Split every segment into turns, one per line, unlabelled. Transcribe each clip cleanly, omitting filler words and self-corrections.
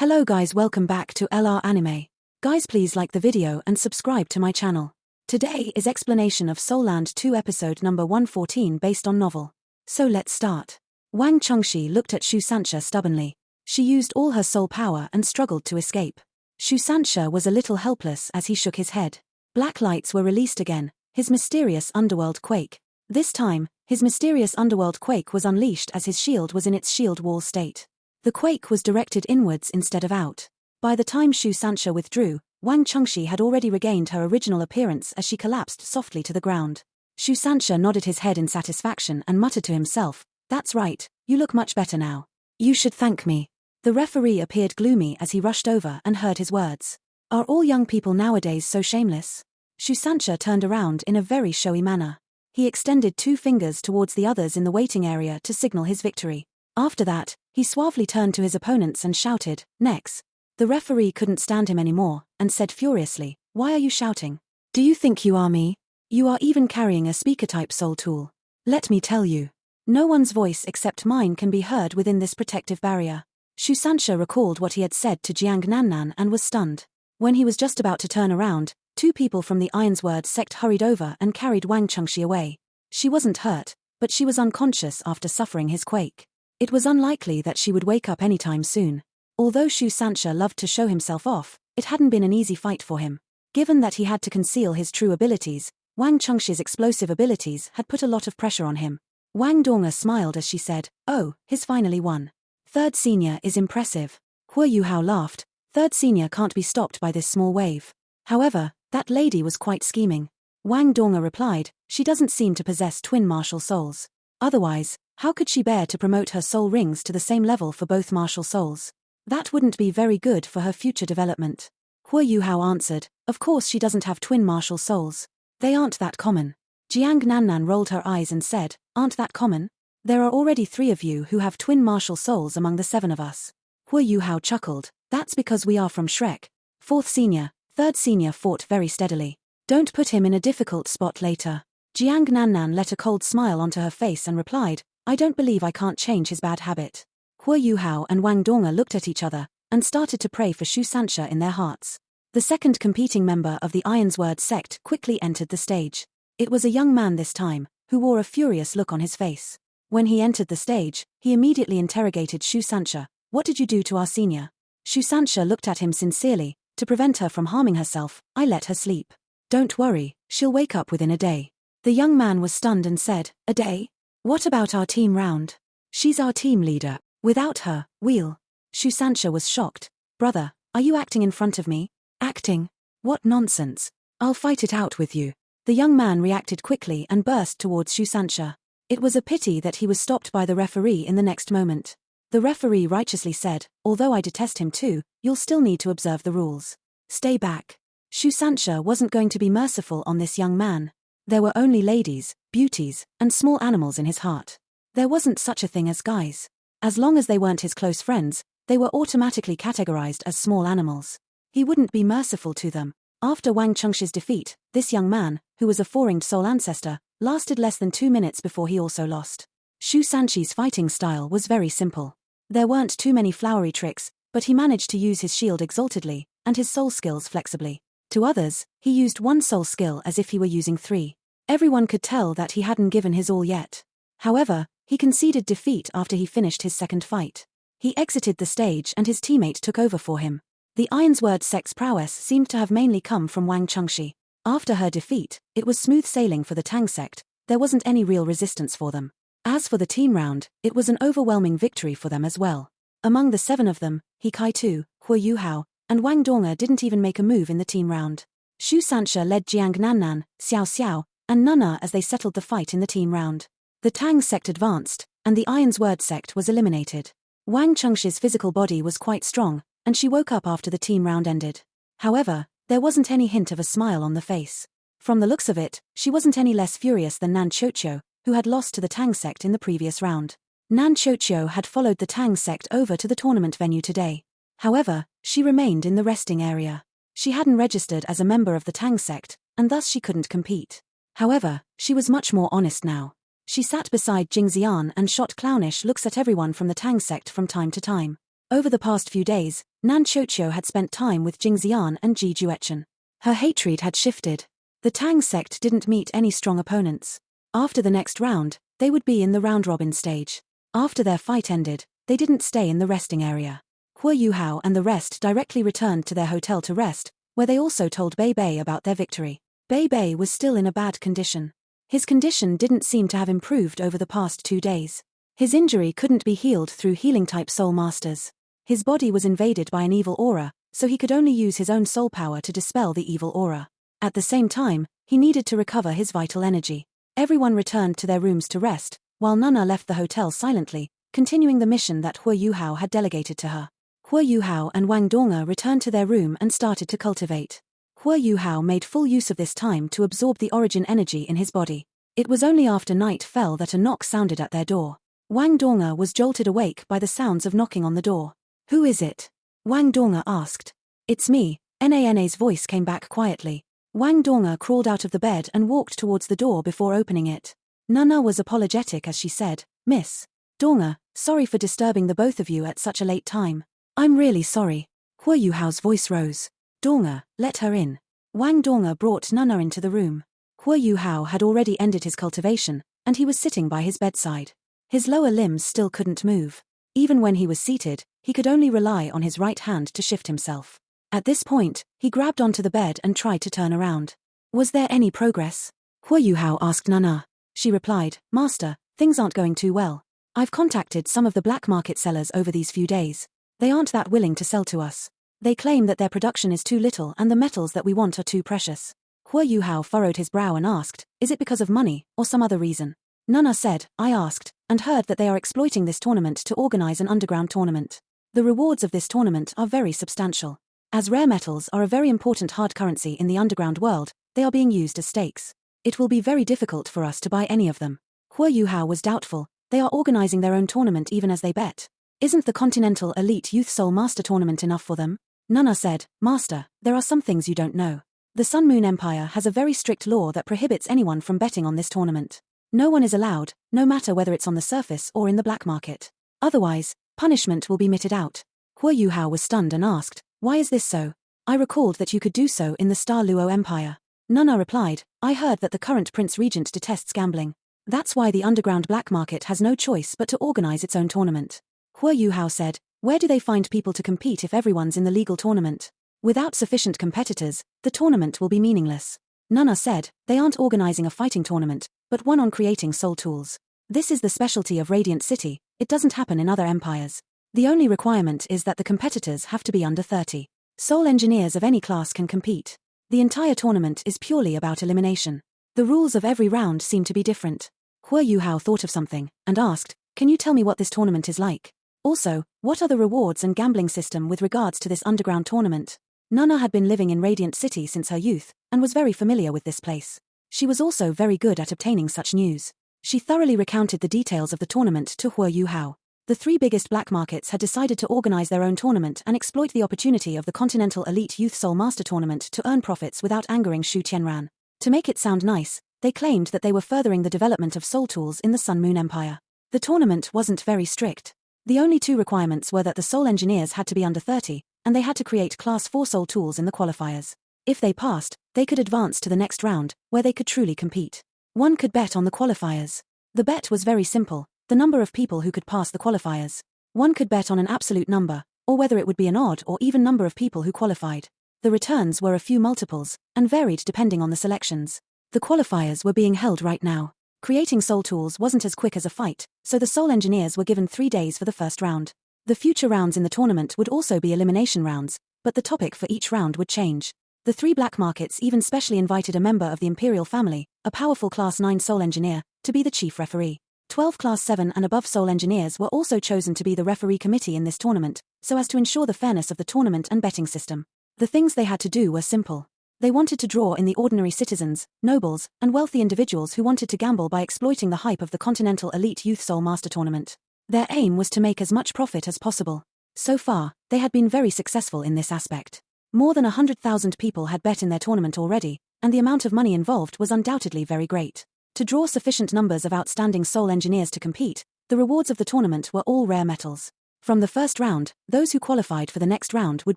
Hello guys, welcome back to LR Anime. Guys, please like the video and subscribe to my channel. Today is explanation of Soul Land 2 episode number 114 based on novel. So let's start. Wang Chengxi looked at Shu Sanxia stubbornly. She used all her soul power and struggled to escape. Shu Sanxia was a little helpless as he shook his head. Black lights were released again, his mysterious underworld quake. This time, his mysterious underworld quake was unleashed as his shield was in its shield wall state. The quake was directed inwards instead of out. By the time Shu Sanxia withdrew, Wang Chengxi had already regained her original appearance as she collapsed softly to the ground. Shu Sanxia nodded his head in satisfaction and muttered to himself, "That's right, you look much better now. You should thank me." The referee appeared gloomy as he rushed over and heard his words. Are all young people nowadays so shameless? Shu Sanxia turned around in a very showy manner. He extended 2 fingers towards the others in the waiting area to signal his victory. After that, he suavely turned to his opponents and shouted, "Next." The referee couldn't stand him anymore, and said furiously, "Why are you shouting? Do you think you are me? You are even carrying a speaker-type soul tool. Let me tell you. No one's voice except mine can be heard within this protective barrier." Shu Sanxia recalled what he had said to Jiang Nannan and was stunned. When he was just about to turn around, 2 people from the Ironsword sect hurried over and carried Wang Chengxi away. She wasn't hurt, but she was unconscious after suffering his quake. It was unlikely that she would wake up anytime soon. Although Shu Sanxia loved to show himself off, it hadn't been an easy fight for him. Given that he had to conceal his true abilities, Wang Chengxi's explosive abilities had put a lot of pressure on him. Wang Donga smiled as she said, "Oh, he's finally won. Third senior is impressive." Hu Yuhao laughed. "Third senior can't be stopped by this small wave." However, that lady was quite scheming. Wang Donga replied, "She doesn't seem to possess twin martial souls. Otherwise, how could she bear to promote her soul rings to the same level for both martial souls? That wouldn't be very good for her future development." Hu Yuhao answered, "Of course she doesn't have twin martial souls. They aren't that common." Jiang Nannan rolled her eyes and said, "Aren't that common? There are already 3 of you who have twin martial souls among the 7 of us." Hu Yuhao chuckled, "That's because we are from Shrek. 4th senior, 3rd senior fought very steadily. Don't put him in a difficult spot later." Jiang Nannan let a cold smile onto her face and replied, "I don't believe I can't change his bad habit." Hu Yuhao and Wang Donga looked at each other and started to pray for Shu Sanxia in their hearts. The second competing member of the Ironsword sect quickly entered the stage. It was a young man this time, who wore a furious look on his face. When he entered the stage, he immediately interrogated Shu Sanxia, "What did you do to our senior?" Shu Sanxia looked at him sincerely. "To prevent her from harming herself, I let her sleep. Don't worry, she'll wake up within a day." The young man was stunned and said, "A day? What about our team round? She's our team leader. Without her, we'll..." Shu Sanxia was shocked. "Brother, are you acting in front of me?" "Acting? What nonsense. I'll fight it out with you." The young man reacted quickly and burst towards Shu Sanxia. It was a pity that he was stopped by the referee in the next moment. The referee righteously said, "Although I detest him too, you'll still need to observe the rules. Stay back." Shu Sanxia wasn't going to be merciful on this young man. There were only ladies, beauties, and small animals in his heart. There wasn't such a thing as guys. As long as they weren't his close friends, they were automatically categorized as small animals. He wouldn't be merciful to them. After Wang Chengxi's defeat, this young man, who was a 4-ringed soul ancestor, lasted less than 2 minutes before he also lost. Shu Sanxi's fighting style was very simple. There weren't too many flowery tricks, but he managed to use his shield exaltedly, and his soul skills flexibly. To others, he used 1 soul skill as if he were using 3. Everyone could tell that he hadn't given his all yet. However, he conceded defeat after he finished his second fight. He exited the stage and his teammate took over for him. The Ironsword sect's prowess seemed to have mainly come from Wang Chengxi. After her defeat, it was smooth sailing for the Tang sect. There wasn't any real resistance for them. As for the team round, it was an overwhelming victory for them as well. Among the 7 of them, He Kai-tu, Hu Yuhao, and Wang Donga didn't even make a move in the team round. Shu Sanxia led Jiang Nannan, Xiao Xiao, and Nunna as they settled the fight in the team round. The Tang sect advanced, and the Ironsword sect was eliminated. Wang Chengxi's physical body was quite strong, and she woke up after the team round ended. However, there wasn't any hint of a smile on the face. From the looks of it, she wasn't any less furious than Nan Qiuqiu, who had lost to the Tang sect in the previous round. Nan Qiuqiu had followed the Tang sect over to the tournament venue today. However, she remained in the resting area. She hadn't registered as a member of the Tang sect, and thus she couldn't compete. However, she was much more honest now. She sat beside Jing Xian and shot clownish looks at everyone from the Tang sect from time to time. Over the past few days, Nan Chocho had spent time with Jing Xian and Ji Juechen. Her hatred had shifted. The Tang sect didn't meet any strong opponents. After the next round, they would be in the round-robin stage. After their fight ended, they didn't stay in the resting area. Huo Yuhao and the rest directly returned to their hotel to rest, where they also told Bei Bei about their victory. Bei Bei was still in a bad condition. His condition didn't seem to have improved over the past 2 days. His injury couldn't be healed through healing-type soul masters. His body was invaded by an evil aura, so he could only use his own soul power to dispel the evil aura. At the same time, he needed to recover his vital energy. Everyone returned to their rooms to rest, while Nana left the hotel silently, continuing the mission that Huo Yuhao had delegated to her. Huo Yuhao and Wang Donga returned to their room and started to cultivate. Huo Yuhao made full use of this time to absorb the origin energy in his body. It was only after night fell that a knock sounded at their door. Wang Donga was jolted awake by the sounds of knocking on the door. "Who is it?" Wang Donga asked. "It's me," Nana's voice came back quietly. Wang Donga crawled out of the bed and walked towards the door before opening it. Nana was apologetic as she said, "Miss Donga, sorry for disturbing the both of you at such a late time." "I'm really sorry." Huo Yuhao's voice rose. "Donga, let her in." Wang Donga brought Nana into the room. Huo Yuhao had already ended his cultivation, and he was sitting by his bedside. His lower limbs still couldn't move. Even when he was seated, he could only rely on his right hand to shift himself. At this point, he grabbed onto the bed and tried to turn around. "Was there any progress?" Huo Yuhao asked Nana. She replied, "Master, things aren't going too well. I've contacted some of the black market sellers over these few days. They aren't that willing to sell to us. They claim that their production is too little and the metals that we want are too precious." Huo Yuhao furrowed his brow and asked, "Is it because of money, or some other reason?" Nana said, "I asked, and heard that they are exploiting this tournament to organize an underground tournament. The rewards of this tournament are very substantial. As rare metals are a very important hard currency in the underground world, they are being used as stakes. It will be very difficult for us to buy any of them." Huo Yuhao was doubtful. They are organizing their own tournament even as they bet. Isn't the Continental Elite Youth Soul Master Tournament enough for them? Nana said, "Master, there are some things you don't know. The Sun Moon Empire has a very strict law that prohibits anyone from betting on this tournament. No one is allowed, no matter whether it's on the surface or in the black market. Otherwise, punishment will be meted out." Huo Yuhao was stunned and asked, "Why is this so? I recalled that you could do so in the Star Luo Empire." Nana replied, "I heard that the current Prince Regent detests gambling. That's why the underground black market has no choice but to organize its own tournament." Huo Yuhao said, "Where do they find people to compete if everyone's in the legal tournament? Without sufficient competitors, the tournament will be meaningless." Nana said, "They aren't organizing a fighting tournament, but one on creating soul tools. This is the specialty of Radiant City. It doesn't happen in other empires. The only requirement is that the competitors have to be under 30. Soul engineers of any class can compete. The entire tournament is purely about elimination. The rules of every round seem to be different." Huo Yuhao thought of something, and asked, "Can you tell me what this tournament is like? Also, what are the rewards and gambling system with regards to this underground tournament?" Nana had been living in Radiant City since her youth, and was very familiar with this place. She was also very good at obtaining such news. She thoroughly recounted the details of the tournament to Huo Yuhao. The 3 biggest black markets had decided to organize their own tournament and exploit the opportunity of the Continental Elite Youth Soul Master Tournament to earn profits without angering Shu Tianran. To make it sound nice, they claimed that they were furthering the development of soul tools in the Sun Moon Empire. The tournament wasn't very strict. The only 2 requirements were that the soul engineers had to be under 30, and they had to create Class 4 soul tools in the qualifiers. If they passed, they could advance to the next round, where they could truly compete. One could bet on the qualifiers. The bet was very simple, the number of people who could pass the qualifiers. One could bet on an absolute number, or whether it would be an odd or even number of people who qualified. The returns were a few multiples, and varied depending on the selections. The qualifiers were being held right now. Creating soul tools wasn't as quick as a fight, so the soul engineers were given 3 days for the first round. The future rounds in the tournament would also be elimination rounds, but the topic for each round would change. The 3 black markets even specially invited a member of the Imperial family, a powerful Class 9 soul engineer, to be the chief referee. 12 Class 7 and above soul engineers were also chosen to be the referee committee in this tournament, so as to ensure the fairness of the tournament and betting system. The things they had to do were simple. They wanted to draw in the ordinary citizens, nobles, and wealthy individuals who wanted to gamble by exploiting the hype of the Continental Elite Youth Soul Master Tournament. Their aim was to make as much profit as possible. So far, they had been very successful in this aspect. More than 100,000 people had bet in their tournament already, and the amount of money involved was undoubtedly very great. To draw sufficient numbers of outstanding soul engineers to compete, the rewards of the tournament were all rare metals. From the first round, those who qualified for the next round would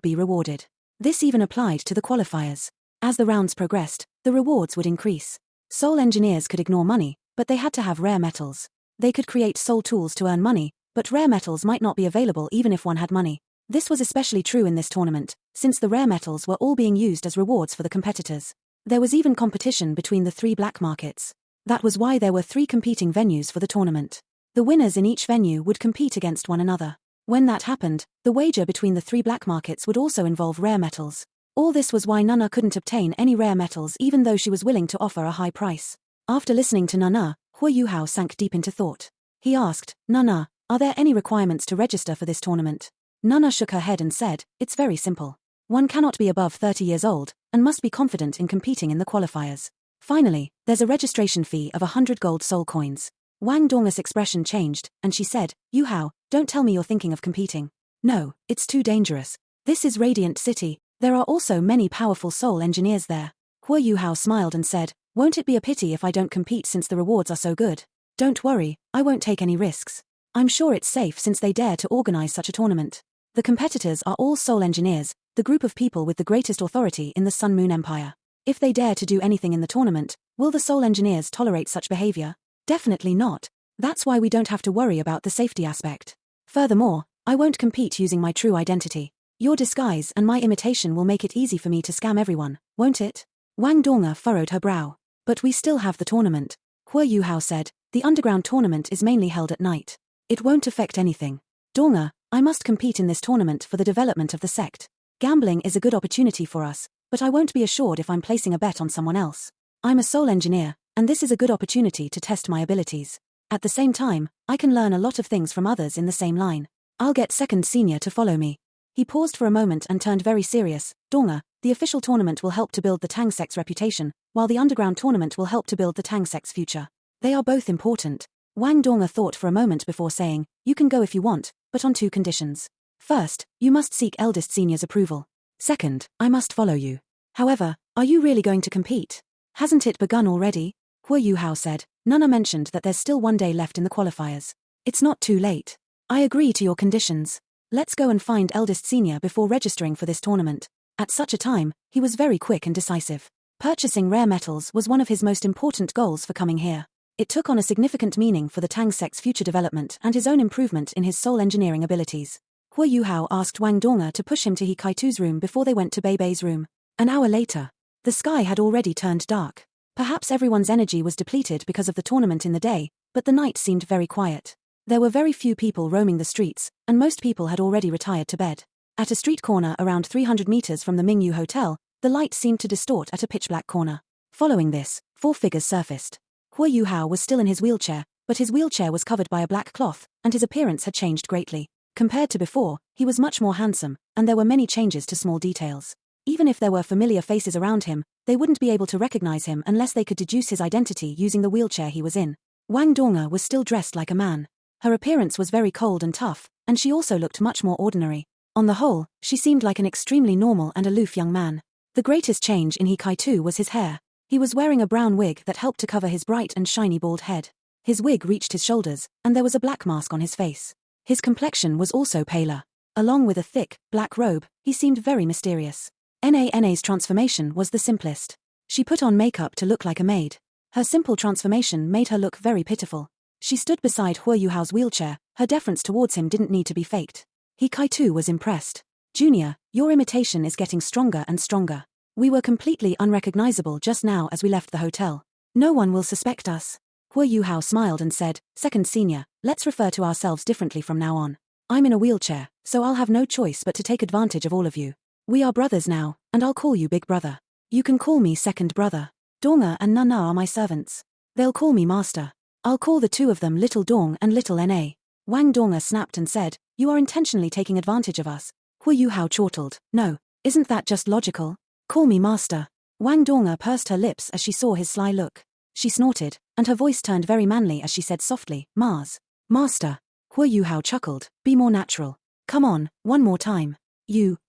be rewarded. This even applied to the qualifiers. As the rounds progressed, the rewards would increase. Soul engineers could ignore money, but they had to have rare metals. They could create soul tools to earn money, but rare metals might not be available even if one had money. This was especially true in this tournament, since the rare metals were all being used as rewards for the competitors. There was even competition between the 3 black markets. That was why there were 3 competing venues for the tournament. The winners in each venue would compete against one another. When that happened, the wager between the 3 black markets would also involve rare metals. All this was why Nana couldn't obtain any rare metals even though she was willing to offer a high price. After listening to Nana, Hua Yuhao sank deep into thought. He asked, Nana, are there any requirements to register for this tournament? Nana shook her head and said, it's very simple. One cannot be above 30 years old, and must be confident in competing in the qualifiers. Finally, there's a registration fee of 100 gold soul coins. Wang Dong's expression changed, and she said, Yuhao, don't tell me you're thinking of competing. No, it's too dangerous. This is Radiant City. There are also many powerful soul engineers there. Hua Yuhao smiled and said, won't it be a pity if I don't compete since the rewards are so good? Don't worry, I won't take any risks. I'm sure it's safe since they dare to organize such a tournament. The competitors are all soul engineers, the group of people with the greatest authority in the Sun Moon Empire. If they dare to do anything in the tournament, will the soul engineers tolerate such behavior? Definitely not. That's why we don't have to worry about the safety aspect. Furthermore, I won't compete using my true identity. Your disguise and my imitation will make it easy for me to scam everyone, won't it? Wang Dong furrowed her brow. But we still have the tournament. Hua Yuhao said, the underground tournament is mainly held at night. It won't affect anything. Dong, I must compete in this tournament for the development of the sect. Gambling is a good opportunity for us, but I won't be assured if I'm placing a bet on someone else. I'm a soul engineer, and this is a good opportunity to test my abilities. At the same time, I can learn a lot of things from others in the same line. I'll get second senior to follow me. He paused for a moment and turned very serious. Dong, the official tournament will help to build the Tang sect's reputation, while the underground tournament will help to build the Tang sect's future. They are both important. Wang Dong thought for a moment before saying, you can go if you want, but on 2 conditions. First, you must seek eldest senior's approval. Second, I must follow you. However, are you really going to compete? Hasn't it begun already? Hua Yuhao said. Nana mentioned that there's still 1 day left in the qualifiers. It's not too late. I agree to your conditions. Let's go and find eldest senior before registering for this tournament. At such a time, he was very quick and decisive. Purchasing rare metals was one of his most important goals for coming here. It took on a significant meaning for the Tang sect's future development and his own improvement in his soul engineering abilities. Hua Yuhao asked Wang Dong to push him to He Kaitu's room before they went to Beibei's room. An hour later, the sky had already turned dark. Perhaps everyone's energy was depleted because of the tournament in the day, but the night seemed very quiet. There were very few people roaming the streets, and most people had already retired to bed. At a street corner around 300 meters from the Mingyu Hotel, the light seemed to distort at a pitch-black corner. Following this, 4 figures surfaced. Hua Yuhao was still in his wheelchair, but his wheelchair was covered by a black cloth, and his appearance had changed greatly. Compared to before, he was much more handsome, and there were many changes to small details. Even if there were familiar faces around him, they wouldn't be able to recognize him unless they could deduce his identity using the wheelchair he was in. Wang Dong was still dressed like a man. Her appearance was very cold and tough, and she also looked much more ordinary. On the whole, she seemed like an extremely normal and aloof young man. The greatest change in He Kaitu was his hair. He was wearing a brown wig that helped to cover his bright and shiny bald head. His wig reached his shoulders, and there was a black mask on his face. His complexion was also paler. Along with a thick, black robe, he seemed very mysterious. Na's transformation was the simplest. She put on makeup to look like a maid. Her simple transformation made her look very pitiful. She stood beside Hua Yuhao's wheelchair. Her deference towards him didn't need to be faked. He Kaitu was impressed. Junior, your imitation is getting stronger and stronger. We were completely unrecognizable just now as we left the hotel. No one will suspect us. Hua Yuhao smiled and said, Second senior, let's refer to ourselves differently from now on. I'm in a wheelchair, so I'll have no choice but to take advantage of all of you. We are brothers now, and I'll call you big brother. You can call me second brother. Donga and Nana are my servants. They'll call me master. I'll call the 2 of them Little Dong and Little Na. Wang Donga snapped and said, You are intentionally taking advantage of us. Hua Yuhao chortled, No, isn't that just logical? Call me master. Wang Donga pursed her lips as she saw his sly look. She snorted, and her voice turned very manly as she said softly, Mars. Master. Hua Yuhao chuckled, Be more natural. Come on, one more time.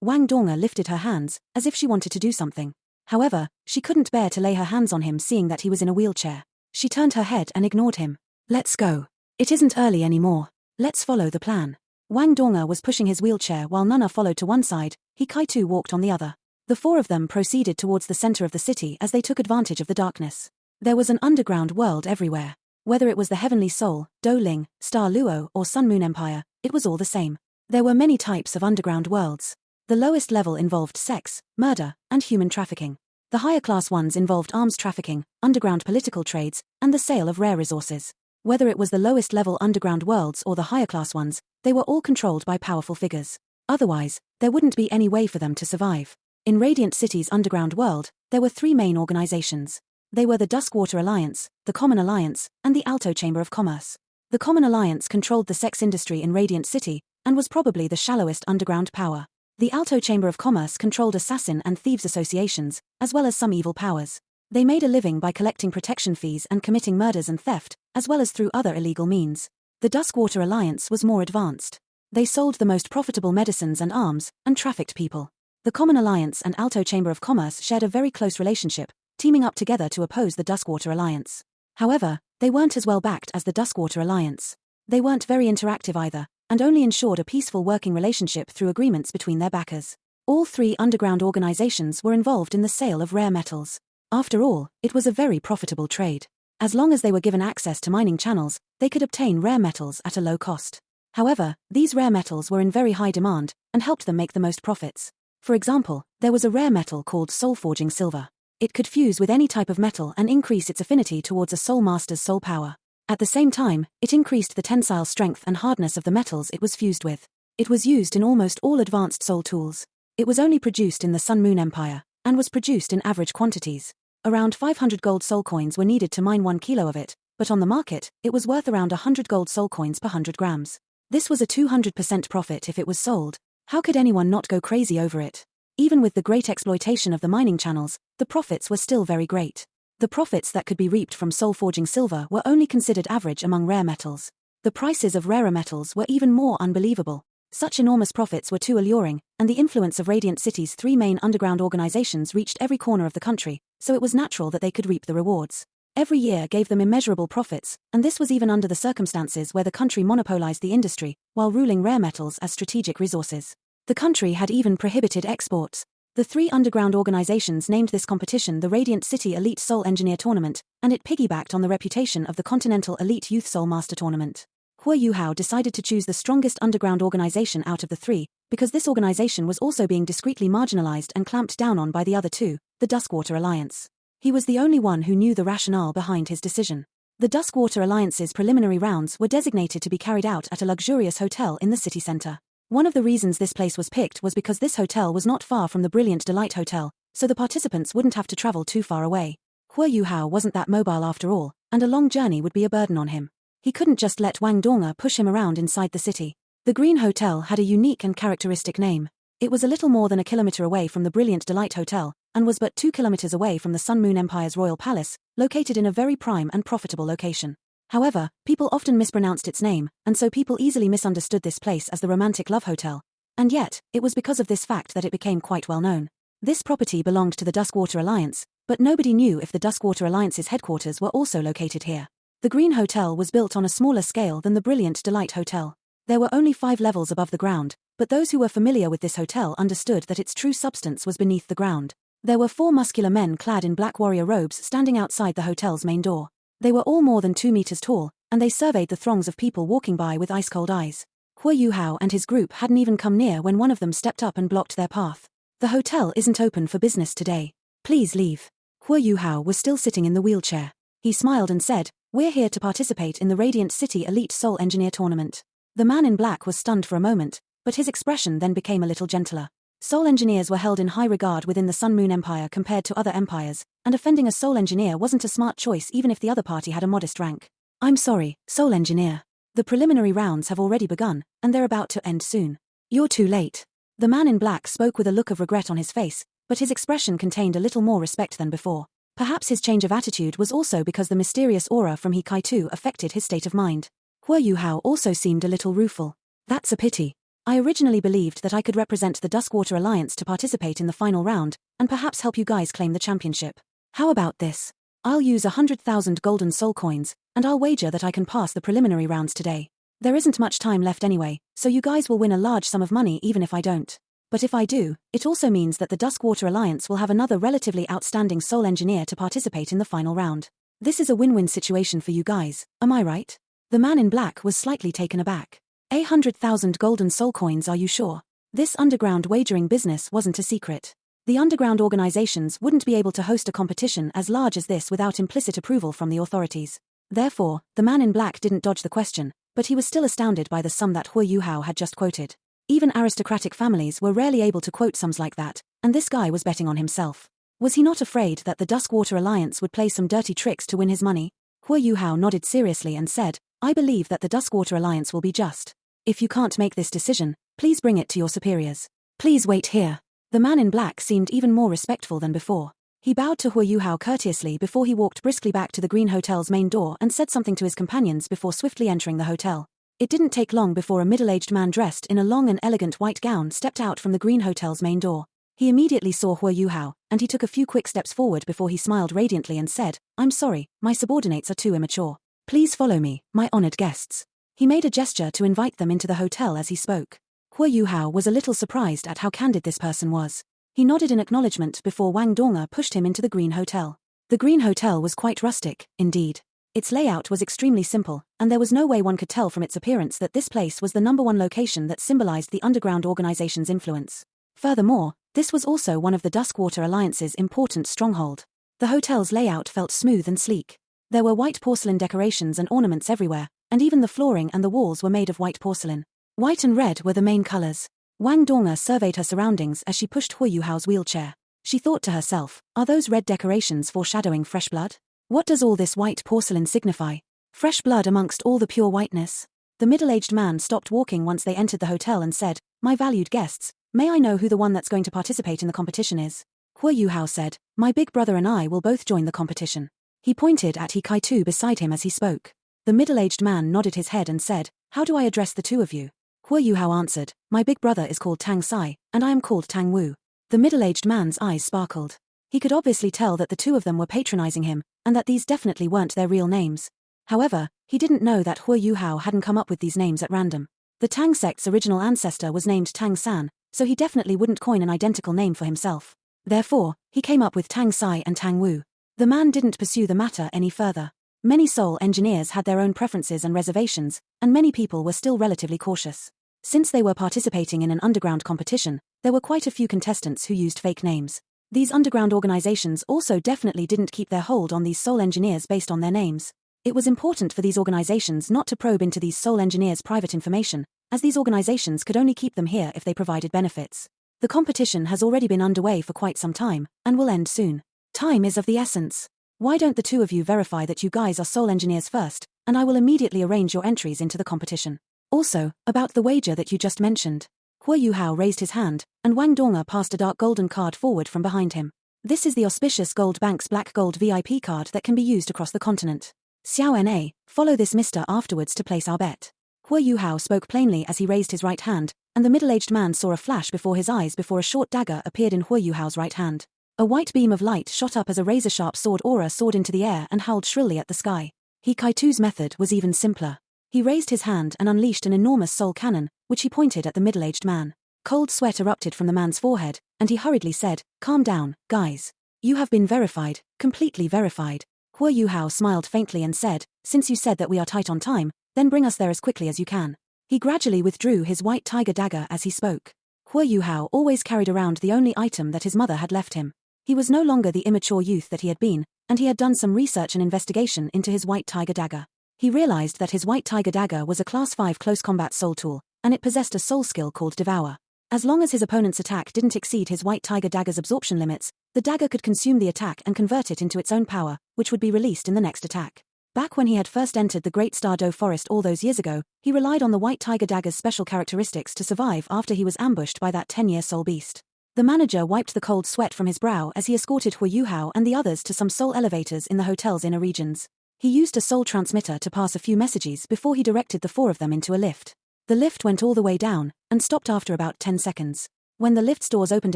Wang Donga lifted her hands, as if she wanted to do something. However, she couldn't bear to lay her hands on him seeing that he was in a wheelchair. She turned her head and ignored him. Let's go. It isn't early anymore. Let's follow the plan. Wang Donga was pushing his wheelchair while Nana followed to one side, He Kai-tu walked on the other. The four of them proceeded towards the center of the city as they took advantage of the darkness. There was an underground world everywhere. Whether it was the Heavenly Soul, Do Ling, Star Luo, or Sun Moon Empire, it was all the same. There were many types of underground worlds. The lowest level involved sex, murder, and human trafficking. The higher class ones involved arms trafficking, underground political trades, and the sale of rare resources. Whether it was the lowest level underground worlds or the higher class ones, they were all controlled by powerful figures. Otherwise, there wouldn't be any way for them to survive. In Radiant City's underground world, there were three main organizations. They were the Duskwater Alliance, the Common Alliance, and the Alto Chamber of Commerce. The Common Alliance controlled the sex industry in Radiant City, and was probably the shallowest underground power. The Alto Chamber of Commerce controlled assassin and thieves associations, as well as some evil powers. They made a living by collecting protection fees and committing murders and theft, as well as through other illegal means. The Duskwater Alliance was more advanced. They sold the most profitable medicines and arms, and trafficked people. The Common Alliance and Alto Chamber of Commerce shared a very close relationship, teaming up together to oppose the Duskwater Alliance. However, they weren't as well backed as the Duskwater Alliance. They weren't very interactive either, and only ensured a peaceful working relationship through agreements between their backers. All three underground organizations were involved in the sale of rare metals. After all, it was a very profitable trade. As long as they were given access to mining channels, they could obtain rare metals at a low cost. However, these rare metals were in very high demand, and helped them make the most profits. For example, there was a rare metal called soul-forging silver. It could fuse with any type of metal and increase its affinity towards a soul master's soul power. At the same time, it increased the tensile strength and hardness of the metals it was fused with. It was used in almost all advanced soul tools. It was only produced in the Sun Moon Empire, and was produced in average quantities. Around 500 gold soul coins were needed to mine 1 kilo of it, but on the market, it was worth around 100 gold soul coins per 100 grams. This was a 200% profit if it was sold. How could anyone not go crazy over it? Even with the great exploitation of the mining channels, the profits were still very great. The profits that could be reaped from soul-forging silver were only considered average among rare metals. The prices of rarer metals were even more unbelievable. Such enormous profits were too alluring, and the influence of Radiant City's three main underground organizations reached every corner of the country, so it was natural that they could reap the rewards. Every year gave them immeasurable profits, and this was even under the circumstances where the country monopolized the industry, while ruling rare metals as strategic resources. The country had even prohibited exports. The three underground organizations named this competition the Radiant City Elite Soul Engineer Tournament, and it piggybacked on the reputation of the Continental Elite Youth Soul Master Tournament. Hua Yuhao decided to choose the strongest underground organization out of the three, because this organization was also being discreetly marginalized and clamped down on by the other two, the Duskwater Alliance. He was the only one who knew the rationale behind his decision. The Duskwater Alliance's preliminary rounds were designated to be carried out at a luxurious hotel in the city center. One of the reasons this place was picked was because this hotel was not far from the Brilliant Delight Hotel, so the participants wouldn't have to travel too far away. Hua Yuhao wasn't that mobile after all, and a long journey would be a burden on him. He couldn't just let Wang Donga push him around inside the city. The Green Hotel had a unique and characteristic name. It was a little more than a kilometer away from the Brilliant Delight Hotel, and was but 2 kilometers away from the Sun Moon Empire's royal palace, located in a very prime and profitable location. However, people often mispronounced its name, and so people easily misunderstood this place as the Romantic Love Hotel. And yet, it was because of this fact that it became quite well known. This property belonged to the Duskwater Alliance, but nobody knew if the Duskwater Alliance's headquarters were also located here. The Green Hotel was built on a smaller scale than the Brilliant Delight Hotel. There were only 5 levels above the ground, but those who were familiar with this hotel understood that its true substance was beneath the ground. There were 4 muscular men clad in black warrior robes standing outside the hotel's main door. They were all more than 2 meters tall, and they surveyed the throngs of people walking by with ice-cold eyes. Hua Yuhao and his group hadn't even come near when one of them stepped up and blocked their path. The hotel isn't open for business today. Please leave. Hua Yuhao was still sitting in the wheelchair. He smiled and said, "We're here to participate in the Radiant City Elite Soul Engineer Tournament." The man in black was stunned for a moment, but his expression then became a little gentler. Soul engineers were held in high regard within the Sun Moon Empire compared to other empires, and offending a soul engineer wasn't a smart choice even if the other party had a modest rank. "I'm sorry, soul engineer. The preliminary rounds have already begun, and they're about to end soon. You're too late." The man in black spoke with a look of regret on his face, but his expression contained a little more respect than before. Perhaps his change of attitude was also because the mysterious aura from He Kai-tu affected his state of mind. Hua Yuhao also seemed a little rueful. "That's a pity. I originally believed that I could represent the Duskwater Alliance to participate in the final round, and perhaps help you guys claim the championship. How about this? I'll use 100,000 golden soul coins, and I'll wager that I can pass the preliminary rounds today. There isn't much time left anyway, so you guys will win a large sum of money even if I don't. But if I do, it also means that the Duskwater Alliance will have another relatively outstanding soul engineer to participate in the final round. This is a win-win situation for you guys, am I right? The man in black was slightly taken aback. 100,000 golden soul coins, are you sure? This underground wagering business wasn't a secret. The underground organizations wouldn't be able to host a competition as large as this without implicit approval from the authorities. Therefore, the man in black didn't dodge the question, but he was still astounded by the sum that Hu Yuhao had just quoted. Even aristocratic families were rarely able to quote sums like that, and this guy was betting on himself. Was he not afraid that the Duskwater Alliance would play some dirty tricks to win his money? Hu Yuhao nodded seriously and said, I believe that the Duskwater Alliance will be just. If you can't make this decision, please bring it to your superiors. Please wait here. The man in black seemed even more respectful than before. He bowed to Hu Yuhao courteously before he walked briskly back to the Green Hotel's main door and said something to his companions before swiftly entering the hotel. It didn't take long before a middle-aged man dressed in a long and elegant white gown stepped out from the Green Hotel's main door. He immediately saw Hu Yuhao, and he took a few quick steps forward before he smiled radiantly and said, I'm sorry, my subordinates are too immature. Please follow me, my honored guests. He made a gesture to invite them into the hotel as he spoke. Hu Yuhao was a little surprised at how candid this person was. He nodded in acknowledgement before Wang Donga pushed him into the Green Hotel. The Green Hotel was quite rustic, indeed. Its layout was extremely simple, and there was no way one could tell from its appearance that this place was the #1 location that symbolized the underground organization's influence. Furthermore, this was also one of the Duskwater Alliance's important stronghold. The hotel's layout felt smooth and sleek. There were white porcelain decorations and ornaments everywhere, and even the flooring and the walls were made of white porcelain. White and red were the main colors. Wang Donga surveyed her surroundings as she pushed Hu Yuhao's wheelchair. She thought to herself, are those red decorations foreshadowing fresh blood? What does all this white porcelain signify? Fresh blood amongst all the pure whiteness? The middle-aged man stopped walking once they entered the hotel and said, my valued guests, may I know who the one that's going to participate in the competition is? Hu Yuhao said, my big brother and I will both join the competition. He pointed at He Kai-tu beside him as he spoke. The middle-aged man nodded his head and said, how do I address the two of you? Hu Yuhao answered, my big brother is called Tang Sai, and I am called Tang Wu. The middle-aged man's eyes sparkled. He could obviously tell that the two of them were patronizing him, and that these definitely weren't their real names. However, he didn't know that Hu Yuhao hadn't come up with these names at random. The Tang sect's original ancestor was named Tang San, so he definitely wouldn't coin an identical name for himself. Therefore, he came up with Tang Sai and Tang Wu. The man didn't pursue the matter any further. Many soul engineers had their own preferences and reservations, and many people were still relatively cautious. Since they were participating in an underground competition, there were quite a few contestants who used fake names. These underground organizations also definitely didn't keep their hold on these soul engineers based on their names. It was important for these organizations not to probe into these soul engineers' private information, as these organizations could only keep them here if they provided benefits. The competition has already been underway for quite some time, and will end soon. Time is of the essence. Why don't the two of you verify that you guys are soul engineers first, and I will immediately arrange your entries into the competition. Also, about the wager that you just mentioned. Hu Yuhao raised his hand, and Wang Donga passed a dark golden card forward from behind him. This is the auspicious Gold Bank's Black Gold VIP card that can be used across the continent. Xiao Na, follow this mister afterwards to place our bet. Hu Yuhao spoke plainly as he raised his right hand, and the middle-aged man saw a flash before his eyes before a short dagger appeared in Hu Yuhao's right hand. A white beam of light shot up as a razor-sharp sword aura soared into the air and howled shrilly at the sky. He Kai-tu's method was even simpler. He raised his hand and unleashed an enormous soul cannon, which he pointed at the middle-aged man. Cold sweat erupted from the man's forehead, and he hurriedly said, calm down, guys. You have been verified, completely verified. Hu Yuhao smiled faintly and said, since you said that we are tight on time, then bring us there as quickly as you can. He gradually withdrew his white tiger dagger as he spoke. Hu Yuhao always carried around the only item that his mother had left him. He was no longer the immature youth that he had been, and he had done some research and investigation into his white tiger dagger. He realized that his white tiger dagger was a class 5 close combat soul tool, and it possessed a soul skill called Devour. As long as his opponent's attack didn't exceed his white tiger dagger's absorption limits, the dagger could consume the attack and convert it into its own power, which would be released in the next attack. Back when he had first entered the Great Star Do Forest all those years ago, he relied on the white tiger dagger's special characteristics to survive after he was ambushed by that 10-year soul beast. The manager wiped the cold sweat from his brow as he escorted Hu Yuhao and the others to some soul elevators in the hotel's inner regions. He used a soul transmitter to pass a few messages before he directed the 4 of them into a lift. The lift went all the way down, and stopped after about 10 seconds. When the lift's doors opened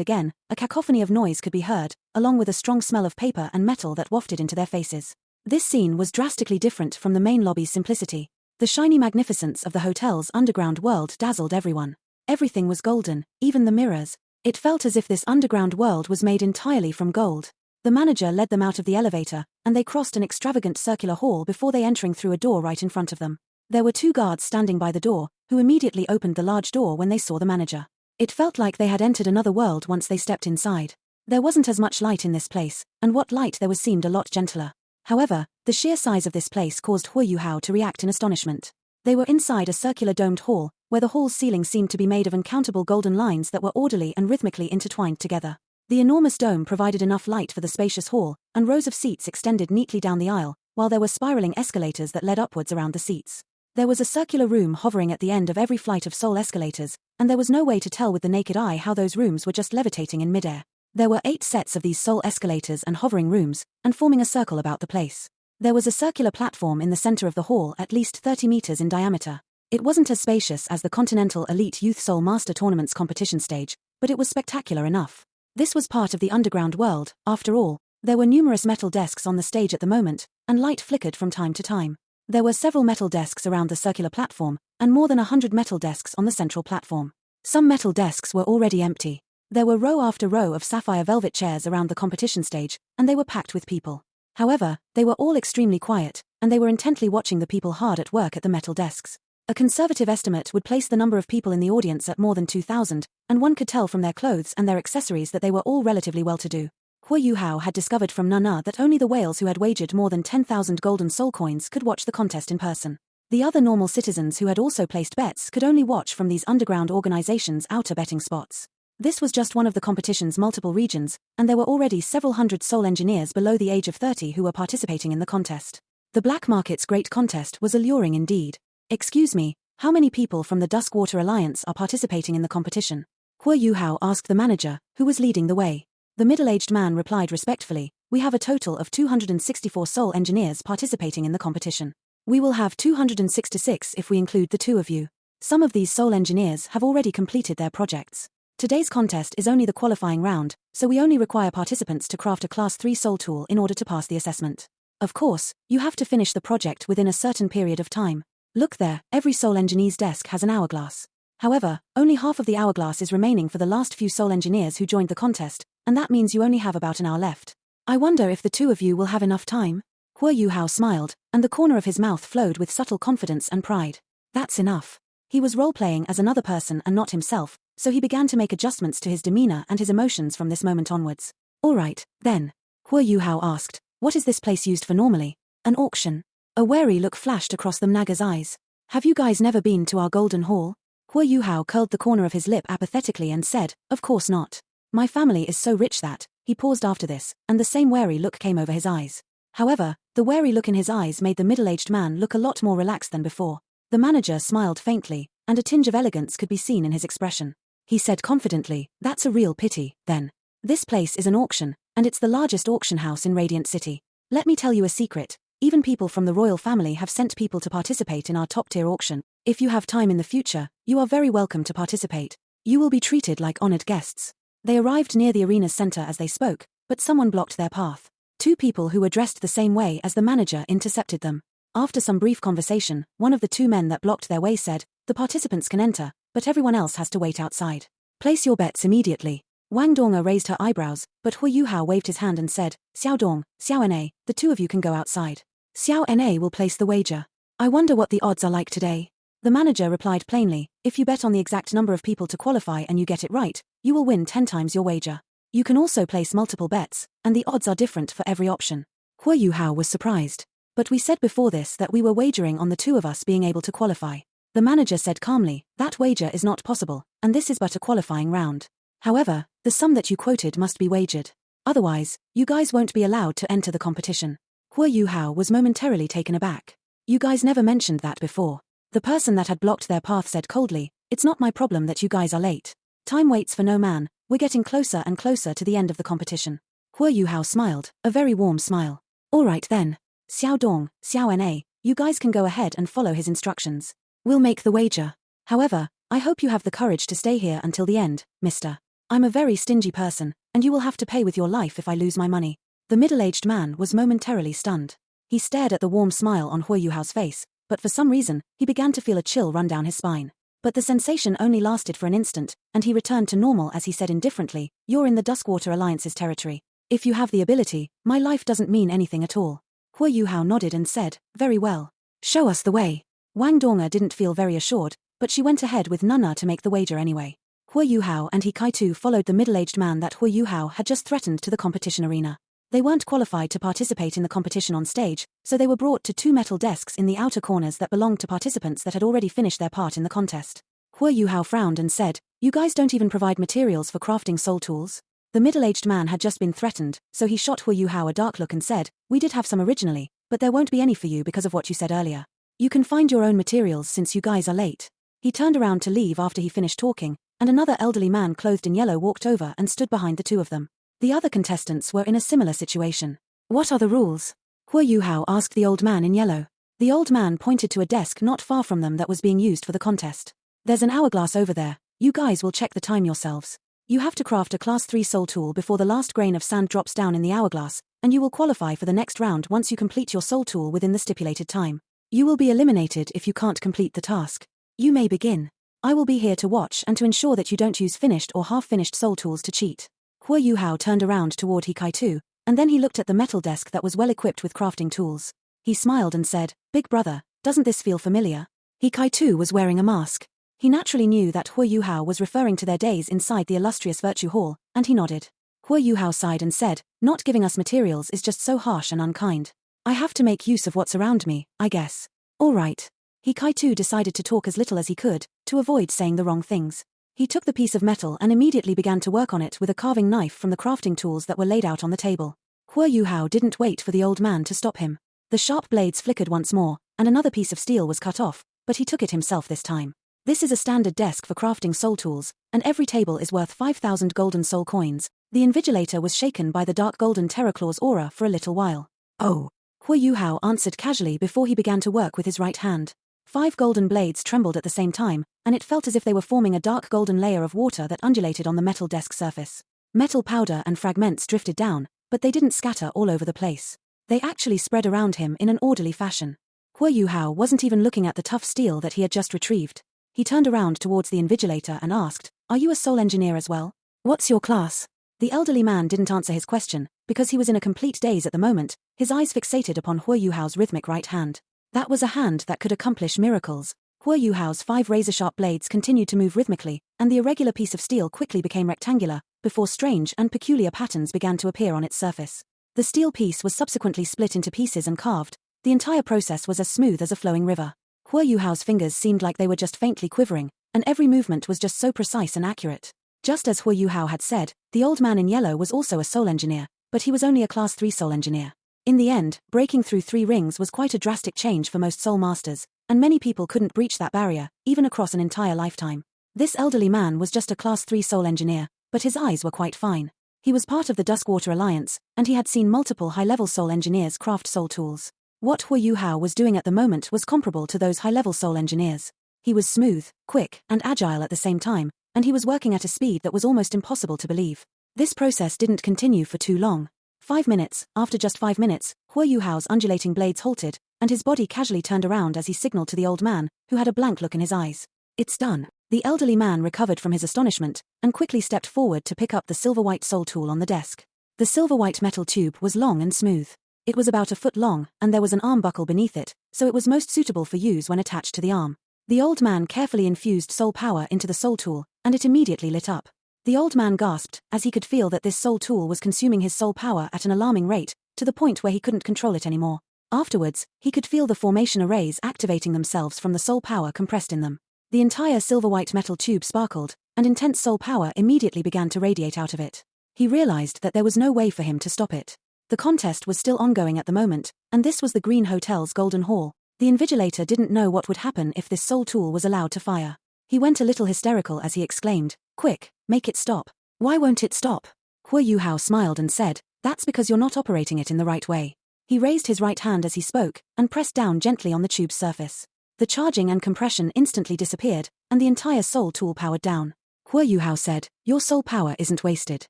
again, a cacophony of noise could be heard, along with a strong smell of paper and metal that wafted into their faces. This scene was drastically different from the main lobby's simplicity. The shiny magnificence of the hotel's underground world dazzled everyone. Everything was golden, even the mirrors. It felt as if this underground world was made entirely from gold. The manager led them out of the elevator, and they crossed an extravagant circular hall before they entering through a door right in front of them. There were 2 guards standing by the door, who immediately opened the large door when they saw the manager. It felt like they had entered another world once they stepped inside. There wasn't as much light in this place, and what light there was seemed a lot gentler. However, the sheer size of this place caused Huo Yuhao to react in astonishment. They were inside a circular domed hall, where the hall's ceiling seemed to be made of uncountable golden lines that were orderly and rhythmically intertwined together. The enormous dome provided enough light for the spacious hall, and rows of seats extended neatly down the aisle, while there were spiraling escalators that led upwards around the seats. There was a circular room hovering at the end of every flight of soul escalators, and there was no way to tell with the naked eye how those rooms were just levitating in midair. There were 8 sets of these soul escalators and hovering rooms, and forming a circle about the place. There was a circular platform in the center of the hall at least 30 meters in diameter. It wasn't as spacious as the Continental Elite Youth Soul Master Tournament's competition stage, but it was spectacular enough. This was part of the underground world, after all. There were numerous metal desks on the stage at the moment, and light flickered from time to time. There were several metal desks around the circular platform, and more than 100 metal desks on the central platform. Some metal desks were already empty. There were row after row of sapphire velvet chairs around the competition stage, and they were packed with people. However, they were all extremely quiet, and they were intently watching the people hard at work at the metal desks. A conservative estimate would place the number of people in the audience at more than 2,000, and one could tell from their clothes and their accessories that they were all relatively well-to-do. Huo Yuhao had discovered from Nana that only the whales who had wagered more than 10,000 golden soul coins could watch the contest in person. The other normal citizens who had also placed bets could only watch from these underground organizations' outer betting spots. This was just one of the competition's multiple regions, and there were already several hundred soul engineers below the age of 30 who were participating in the contest. The Black Market's great contest was alluring indeed. Excuse me, how many people from the Duskwater Alliance are participating in the competition? Huo Yuhao asked the manager, who was leading the way. The middle-aged man replied respectfully, "We have a total of 264 soul engineers participating in the competition. We will have 266 if we include the 2 of you. Some of these soul engineers have already completed their projects. Today's contest is only the qualifying round, so we only require participants to craft a Class 3 soul tool in order to pass the assessment. Of course, you have to finish the project within a certain period of time. Look there, every soul engineer's desk has an hourglass. However, only half of the hourglass is remaining for the last few soul engineers who joined the contest, and that means you only have about an hour left. I wonder if the 2 of you will have enough time?" Huo Yuhao smiled, and the corner of his mouth flowed with subtle confidence and pride. That's enough. He was role-playing as another person and not himself, so he began to make adjustments to his demeanor and his emotions from this moment onwards. "All right, then." Huo Yuhao asked, "What is this place used for normally?" "An auction." A wary look flashed across the Naga's eyes. "Have you guys never been to our Golden Hall?" Huo Yuhao curled the corner of his lip apathetically and said, "Of course not. My family is so rich that." He paused after this, and the same wary look came over his eyes. However, the wary look in his eyes made the middle-aged man look a lot more relaxed than before. The manager smiled faintly, and a tinge of elegance could be seen in his expression. He said confidently, "That's a real pity, then. This place is an auction, and it's the largest auction house in Radiant City. Let me tell you a secret. Even people from the royal family have sent people to participate in our top-tier auction. If you have time in the future, you are very welcome to participate. You will be treated like honored guests." They arrived near the arena's center as they spoke, but someone blocked their path. 2 people who were dressed the same way as the manager intercepted them. After some brief conversation, one of the 2 men that blocked their way said, "The participants can enter, but everyone else has to wait outside. Place your bets immediately." Wang Donga raised her eyebrows, but Huo Yuhao waved his hand and said, "Xiao Dong, Xiao Na, the 2 of you can go outside. Xiao Na will place the wager. I wonder what the odds are like today." The manager replied plainly, "If you bet on the exact number of people to qualify and you get it right, you will win 10 times your wager. You can also place multiple bets, and the odds are different for every option." Huo Yuhao was surprised. "But we said before this that we were wagering on the 2 of us being able to qualify." The manager said calmly, "That wager is not possible, and this is but a qualifying round. However, the sum that you quoted must be wagered. Otherwise, you guys won't be allowed to enter the competition." Huo Yuhao was momentarily taken aback. "You guys never mentioned that before." The person that had blocked their path said coldly, "It's not my problem that you guys are late. Time waits for no man, we're getting closer and closer to the end of the competition." Huo Yuhao smiled, a very warm smile. "All right then. Xiao Dong, Xiao Na, you guys can go ahead and follow his instructions. We'll make the wager. However, I hope you have the courage to stay here until the end, mister. I'm a very stingy person, and you will have to pay with your life if I lose my money." The middle-aged man was momentarily stunned. He stared at the warm smile on Huo Yuhao's face, but for some reason, he began to feel a chill run down his spine. But the sensation only lasted for an instant, and he returned to normal as he said indifferently, "You're in the Duskwater Alliance's territory. If you have the ability, my life doesn't mean anything at all." Hua Yuhao nodded and said, "Very well. Show us the way." Wang Donga didn't feel very assured, but she went ahead with Nana to make the wager anyway. Hua Yuhao and He Kai-tu followed the middle-aged man that Hua Yuhao had just threatened to the competition arena. They weren't qualified to participate in the competition on stage, so they were brought to two metal desks in the outer corners that belonged to participants that had already finished their part in the contest. Hua Yuhao frowned and said, "You guys don't even provide materials for crafting soul tools?" The middle-aged man had just been threatened, so he shot Hua Yuhao a dark look and said, "We did have some originally, but there won't be any for you because of what you said earlier. You can find your own materials since you guys are late." He turned around to leave after he finished talking, and another elderly man clothed in yellow walked over and stood behind the two of them. The other contestants were in a similar situation. "What are the rules?" Hua Yuhao asked the old man in yellow. The old man pointed to a desk not far from them that was being used for the contest. "There's an hourglass over there. You guys will check the time yourselves. You have to craft a Class 3 soul tool before the last grain of sand drops down in the hourglass, and you will qualify for the next round once you complete your soul tool within the stipulated time. You will be eliminated if you can't complete the task. You may begin. I will be here to watch and to ensure that you don't use finished or half-finished soul tools to cheat." Hua Yuhao turned around toward He Kai-tu, and then he looked at the metal desk that was well equipped with crafting tools. He smiled and said, "Big brother, doesn't this feel familiar?" He Kai-tu was wearing a mask. He naturally knew that Hua Yuhao was referring to their days inside the illustrious Virtue Hall, and he nodded. Hua Yuhao sighed and said, "Not giving us materials is just so harsh and unkind. I have to make use of what's around me, I guess." "All right." He Kai-tu decided to talk as little as he could, to avoid saying the wrong things. He took the piece of metal and immediately began to work on it with a carving knife from the crafting tools that were laid out on the table. Hua Yuhao didn't wait for the old man to stop him. The sharp blades flickered once more, and another piece of steel was cut off, but he took it himself this time. This is a standard desk for crafting soul tools, and every table is worth 5,000 golden soul coins. The invigilator was shaken by the dark golden Terraclaw's aura for a little while. "Oh." Hua Yuhao answered casually before he began to work with his right hand. 5 golden blades trembled at the same time, and it felt as if they were forming a dark golden layer of water that undulated on the metal desk surface. Metal powder and fragments drifted down, but they didn't scatter all over the place. They actually spread around him in an orderly fashion. Hua Yuhao wasn't even looking at the tough steel that he had just retrieved. He turned around towards the invigilator and asked, "Are you a soul engineer as well? What's your class?" The elderly man didn't answer his question, because he was in a complete daze at the moment, his eyes fixated upon Hua Yuhao's rhythmic right hand. That was a hand that could accomplish miracles. Hua Yuhao's 5 razor-sharp blades continued to move rhythmically, and the irregular piece of steel quickly became rectangular, before strange and peculiar patterns began to appear on its surface. The steel piece was subsequently split into pieces and carved. The entire process was as smooth as a flowing river. Hua Yuhao's fingers seemed like they were just faintly quivering, and every movement was just so precise and accurate. Just as Hua Yuhao had said, the old man in yellow was also a soul engineer, but he was only a Class 3 soul engineer. In the end, breaking through 3 rings was quite a drastic change for most soul masters, and many people couldn't breach that barrier, even across an entire lifetime. This elderly man was just a Class 3 soul engineer, but his eyes were quite fine. He was part of the Duskwater Alliance, and he had seen multiple high-level soul engineers craft soul tools. What Hua Yuhao was doing at the moment was comparable to those high-level soul engineers. He was smooth, quick, and agile at the same time, and he was working at a speed that was almost impossible to believe. This process didn't continue for too long. 5 minutes, after just 5 minutes, Hua Yuhao's undulating blades halted, and his body casually turned around as he signaled to the old man, who had a blank look in his eyes. "It's done." The elderly man recovered from his astonishment, and quickly stepped forward to pick up the silver-white soul tool on the desk. The silver-white metal tube was long and smooth. It was about a foot long, and there was an arm buckle beneath it, so it was most suitable for use when attached to the arm. The old man carefully infused soul power into the soul tool, and it immediately lit up. The old man gasped, as he could feel that this soul tool was consuming his soul power at an alarming rate, to the point where he couldn't control it anymore. Afterwards, he could feel the formation arrays activating themselves from the soul power compressed in them. The entire silver-white metal tube sparkled, and intense soul power immediately began to radiate out of it. He realized that there was no way for him to stop it. The contest was still ongoing at the moment, and this was the Green Hotel's Golden Hall. The invigilator didn't know what would happen if this soul tool was allowed to fire. He went a little hysterical as he exclaimed, "Quick, make it stop." "Why won't it stop?" Hua Yuhao smiled and said, "That's because you're not operating it in the right way." He raised his right hand as he spoke, and pressed down gently on the tube's surface. The charging and compression instantly disappeared, and the entire soul tool powered down. Hua Yuhao said, "Your soul power isn't wasted.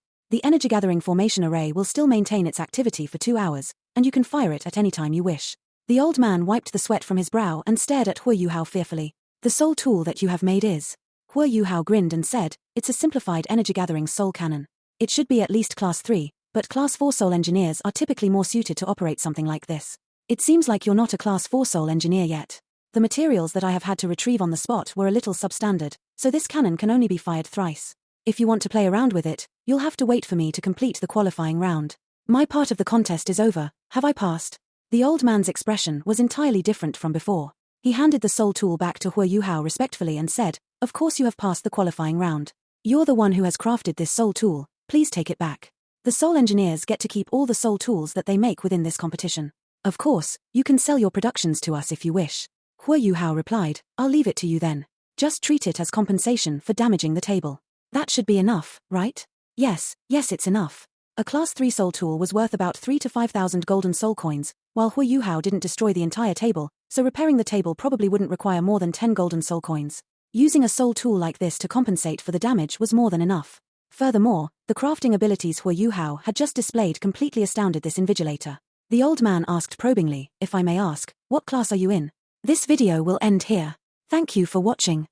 The energy-gathering formation array will still maintain its activity for 2 hours, and you can fire it at any time you wish. The old man wiped the sweat from his brow and stared at Hua Yuhao fearfully. The soul tool that you have made is. Hua Yuhao grinned and said, it's a simplified energy-gathering soul cannon. It should be at least Class 3, but Class 4 soul engineers are typically more suited to operate something like this. It seems like you're not a Class 4 soul engineer yet. The materials that I have had to retrieve on the spot were a little substandard, so this cannon can only be fired thrice. If you want to play around with it, you'll have to wait for me to complete the qualifying round. My part of the contest is over, have I passed? The old man's expression was entirely different from before. He handed the soul tool back to Hua Yuhao respectfully and said, of course you have passed the qualifying round. You're the one who has crafted this soul tool, please take it back. The soul engineers get to keep all the soul tools that they make within this competition. Of course, you can sell your productions to us if you wish. Hua Yuhao replied, I'll leave it to you then. Just treat it as compensation for damaging the table. That should be enough, right? Yes, it's enough. A Class 3 soul tool was worth about 3,000 to 5,000 golden soul coins, while Hua Yuhao didn't destroy the entire table, so repairing the table probably wouldn't require more than 10 golden soul coins. Using a soul tool like this to compensate for the damage was more than enough. Furthermore, the crafting abilities Hua Yuhao had just displayed completely astounded this invigilator. The old man asked probingly, if I may ask, what class are you in? This video will end here. Thank you for watching.